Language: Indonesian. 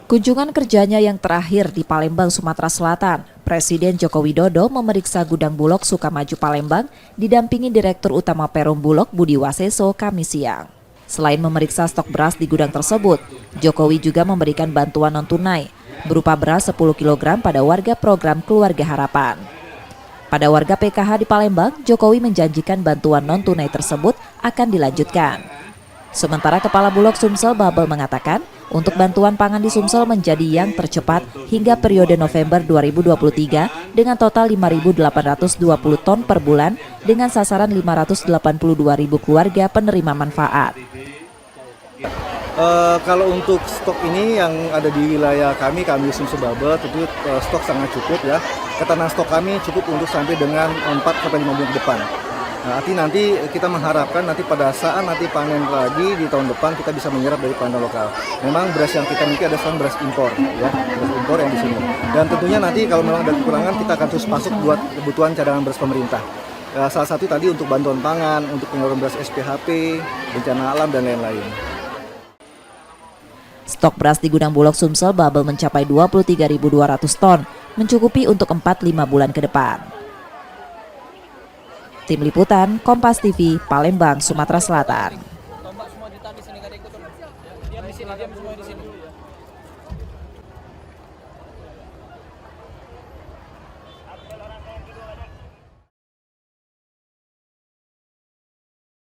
Kunjungan kerjanya yang terakhir di Palembang, Sumatera Selatan, Presiden Joko Widodo memeriksa gudang Bulog Sukamaju Palembang didampingi Direktur Utama Perum Bulog Budi Waseso Kamis siang. Selain memeriksa stok beras di gudang tersebut, Jokowi juga memberikan bantuan non-tunai berupa beras 10 kg pada warga program Keluarga Harapan. Pada warga PKH di Palembang, Jokowi menjanjikan bantuan non-tunai tersebut akan dilanjutkan. Sementara Kepala Bulog Sumsel Babel mengatakan, untuk bantuan pangan di Sumsel menjadi yang tercepat hingga periode November 2023 dengan total 5.820 ton per bulan dengan sasaran 582.000 keluarga penerima manfaat. Kalau untuk stok ini yang ada di wilayah kami Sumsel Babel tentu stok sangat cukup ya. Ketahanan stok kami cukup untuk sampai dengan 4-5 bulan depan. Nanti kita mengharapkan nanti pada saat nanti panen lagi di tahun depan kita bisa menyerap dari pangan lokal. Memang beras yang kita miliki adalah beras impor, ya, beras impor yang di sini. Dan tentunya nanti kalau memang ada kekurangan kita akan terus masuk buat kebutuhan cadangan beras pemerintah. Salah satu tadi untuk bantuan pangan, untuk penyaluran beras SPHP, bencana alam dan lain-lain. Stok beras di gudang Bulog Sumsel Babel mencapai 23.200 ton, mencukupi untuk 4-5 bulan ke depan. Tim Liputan, Kompas TV, Palembang, Sumatera Selatan.